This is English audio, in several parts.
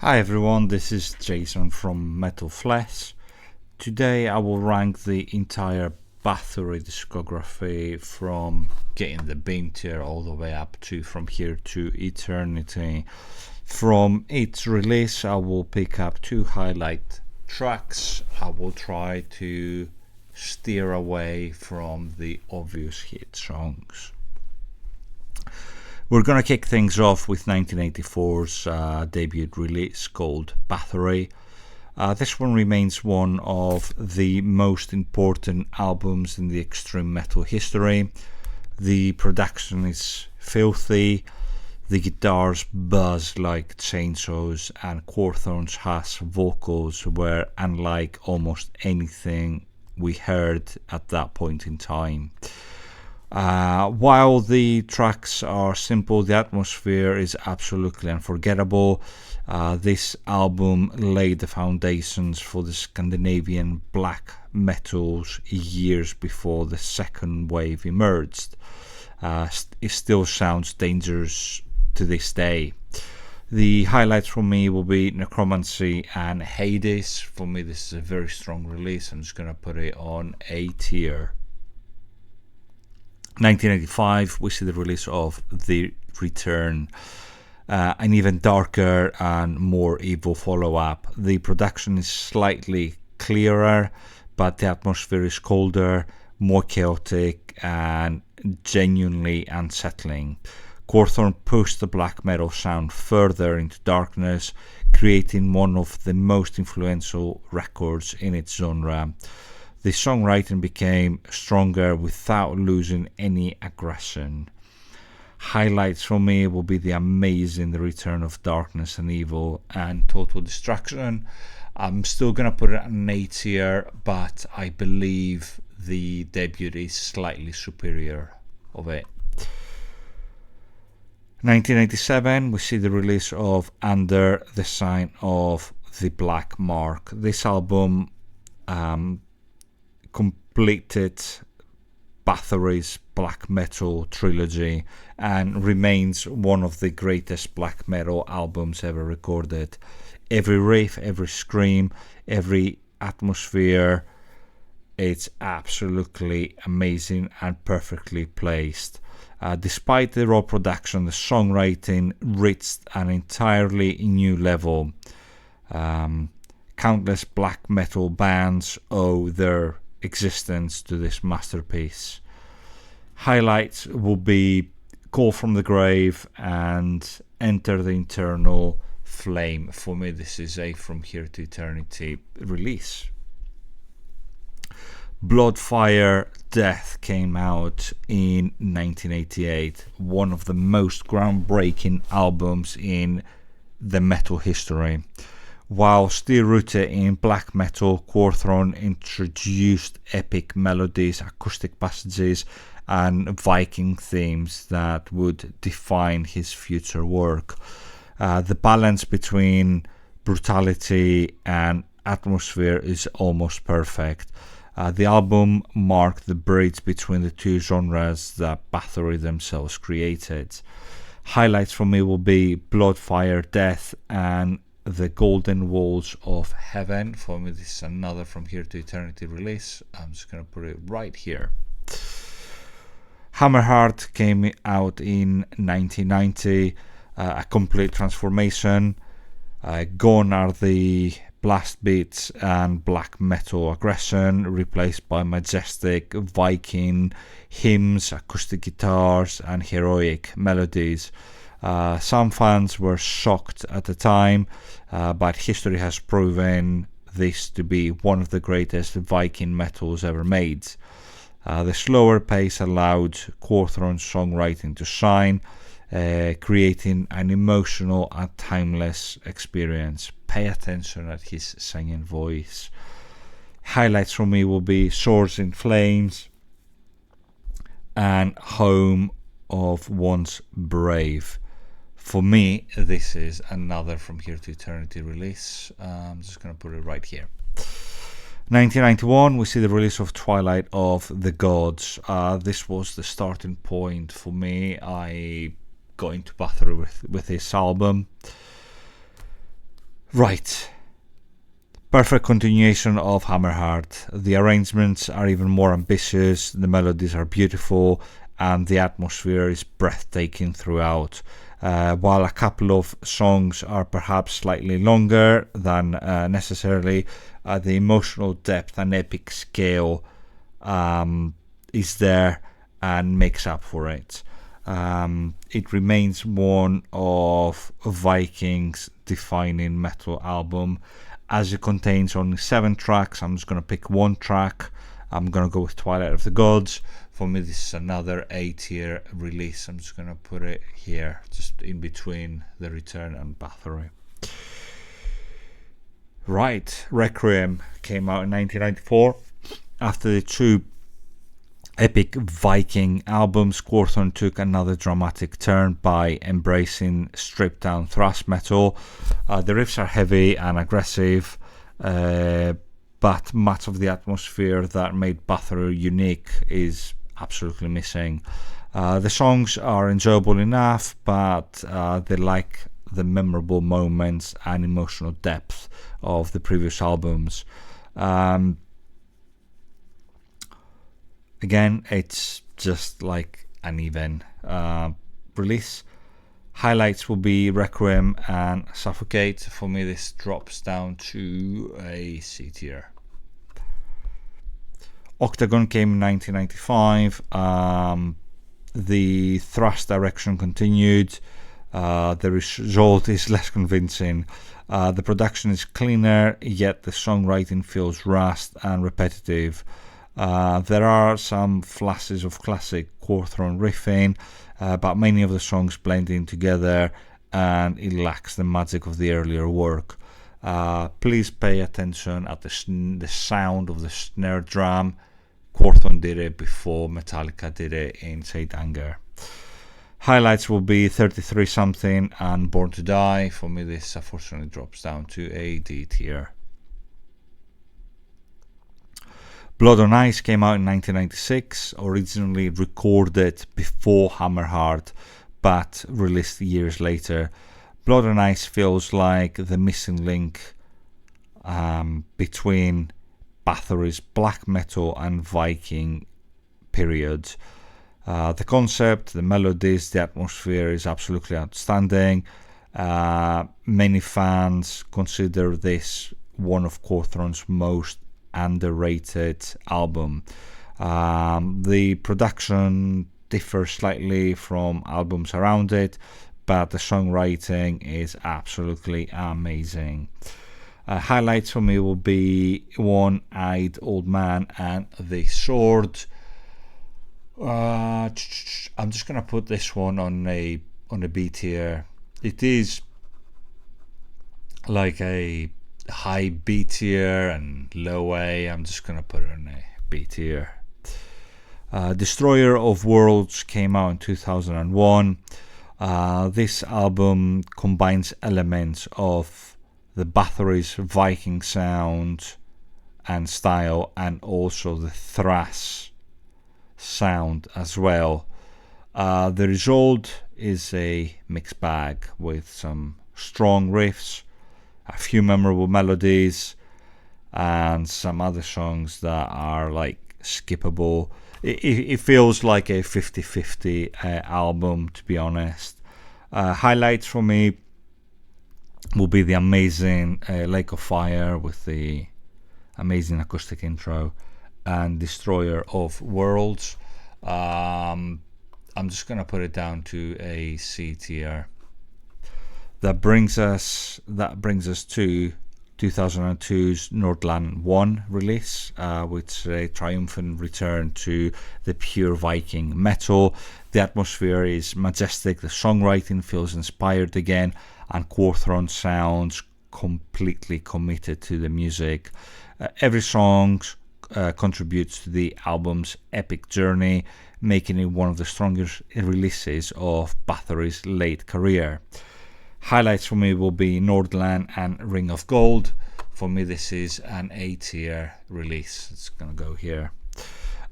Hi everyone, this is Jason from Metal Flesh. Today I will rank the entire Bathory discography from Getting the Beam tier all the way up to From Here to Eternity. From its release I will pick up two highlight tracks. I will try to steer away from the obvious hit songs. We're gonna kick things off with 1984's debut release called Bathory. This one remains one of the most important albums in the extreme metal history. The production is filthy, the guitars buzz like chainsaws, and Cawthorn's harsh vocals were unlike almost anything we heard at that point in time. While the tracks are simple, the atmosphere is absolutely unforgettable. This album laid the foundations for the Scandinavian black metals years before the second wave emerged. It still sounds dangerous to this day. The highlights for me will be Necromancy and Hades. For me, this is a very strong release. I'm just going to put it on A tier. 1985, we see the release of The Return, an even darker and more evil follow-up. The production is slightly clearer, but the atmosphere is colder, more chaotic, and genuinely unsettling. Cawthorn pushed the black metal sound further into darkness, creating one of the most influential records in its genre. The songwriting became stronger without losing any aggression. Highlights for me will be the amazing The Return of Darkness and Evil and Total Destruction. I'm still going to put it an A tier, but I believe the debut is slightly superior of it. 1987, we see the release of Under the Sign of the Black Mark. This album completed Bathory's black metal trilogy and remains one of the greatest black metal albums ever recorded. Every riff, every scream, every atmosphere, it's absolutely amazing and perfectly placed. Despite the raw production, the songwriting reached an entirely new level. Countless black metal bands owe their existence to this masterpiece. Highlights will be Call from the Grave and Enter the Eternal Flame. For me, this is a From Here to Eternity release. Blood, Fire, Death came out in 1988, one of the most groundbreaking albums in the metal history. While still rooted in black metal, Cawthorn introduced epic melodies, acoustic passages, and Viking themes that would define his future work. The balance between brutality and atmosphere is almost perfect. The album marked the bridge between the two genres that Bathory themselves created. Highlights for me will be Blood, Fire, Death, and The Golden Walls of Heaven. For me, this is another From Here to Eternity release. I'm just going to put it right here. Hammerheart came out in 1990, a complete transformation. Gone are the blast beats and black metal aggression, replaced by majestic Viking hymns, acoustic guitars, and heroic melodies. Some fans were shocked at the time, but history has proven this to be one of the greatest Viking metals ever made. The slower pace allowed Cawthorn's songwriting to shine, creating an emotional and timeless experience. Pay attention at his singing voice. Highlights for me will be Swords in Flames and Home of Once Brave. For me, this is another From Here to Eternity release. I'm just going to put it right here. 1991, we see the release of Twilight of the Gods. This was the starting point for me. I got into Bathory with this album. Right. Perfect continuation of Hammerheart. The arrangements are even more ambitious, the melodies are beautiful, and the atmosphere is breathtaking throughout. While a couple of songs are perhaps slightly longer than necessarily, the emotional depth and epic scale is there and makes up for it. It remains one of Viking's defining metal album, as it contains only 7 tracks. I'm just going to pick one track. I'm going to go with Twilight of the Gods. For me, this is another A-tier release. I'm just going to put it here, just in between The Return and Bathory. Right, Requiem came out in 1994. After the two epic Viking albums, Quorthon took another dramatic turn by embracing stripped down thrash metal. The riffs are heavy and aggressive, but much of the atmosphere that made Bathory unique is absolutely missing. The songs are enjoyable enough, but they lack the memorable moments and emotional depth of the previous albums. Again, it's just like an even release. Highlights will be Requiem and Suffocate. For me, this drops down to a C tier. Octagon came in 1995. The thrash direction continued. The result is less convincing. The production is cleaner, yet the songwriting feels rushed and repetitive. There are some flashes of classic Quorthon riffing, but many of the songs blend in together and it lacks the magic of the earlier work. Please pay attention at the sound of the snare drum. Quorthon did it before Metallica did it in Saint Anger. Highlights will be 33 something and Born to Die. For me, this unfortunately drops down to a D tier. Blood on Ice came out in 1996, originally recorded before Hammerheart, but released years later. Blood on Ice feels like the missing link between Bathory's black metal and Viking periods. The concept, the melodies, the atmosphere is absolutely outstanding. Many fans consider this one of Quorthon's most underrated album. The production differs slightly from albums around it, but the songwriting is absolutely amazing. Highlights for me will be One-Eyed Old Man and The Sword. I'm just gonna put this one on a B tier. It is like a high B tier and low A. I'm just gonna put it on a B tier. Destroyer of Worlds came out in 2001. This album combines elements of the Bathory's Viking sound and style, and also the thrash sound as well. The result is a mixed bag with some strong riffs, a few memorable melodies, and some other songs that are like skippable. It feels like a 50-50 album, to be honest. Highlights for me will be the amazing Lake of Fire with the amazing acoustic intro, and Destroyer of Worlds. I'm just gonna put it down to a C tier. That brings us to 2002's Nordland 1 release, which is a triumphant return to the pure Viking metal. The atmosphere is majestic, the songwriting feels inspired again, and Quorthon sounds completely committed to the music. Every song contributes to the album's epic journey, making it one of the strongest releases of Bathory's late career. Highlights for me will be Nordland and Ring of Gold. For me, this is an A tier release. It's going to go here.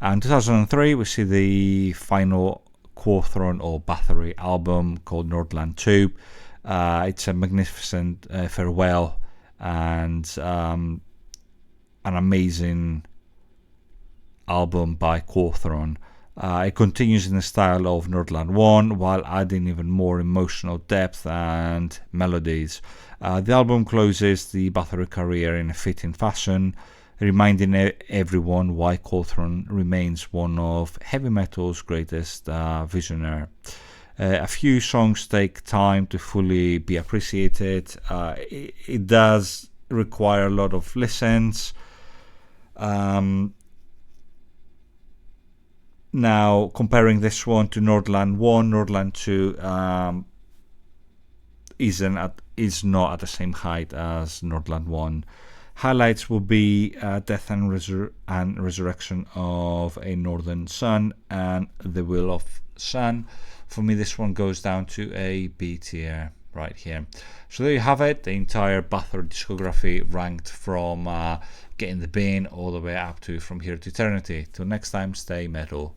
And 2003, we see the final Quorthon or Bathory album called Nordland 2. It's a magnificent farewell and an amazing album by Cawthron. It continues in the style of Nordland 1 while adding even more emotional depth and melodies. The album closes the Bathory career in a fitting fashion, reminding everyone why Cawthron remains one of heavy metal's greatest visionaries. A few songs take time to fully be appreciated. It does require a lot of listens. Now, comparing this one to Nordland 1, Nordland 2 is not at the same height as Nordland 1. Highlights will be Death and Resurrection of a Northern Sun and The Will of Sun. For me, this one goes down to a B tier right here. So there you have it, the entire Bathory discography ranked from Get in the Bin all the way up to From Here to Eternity. Till next time, stay metal.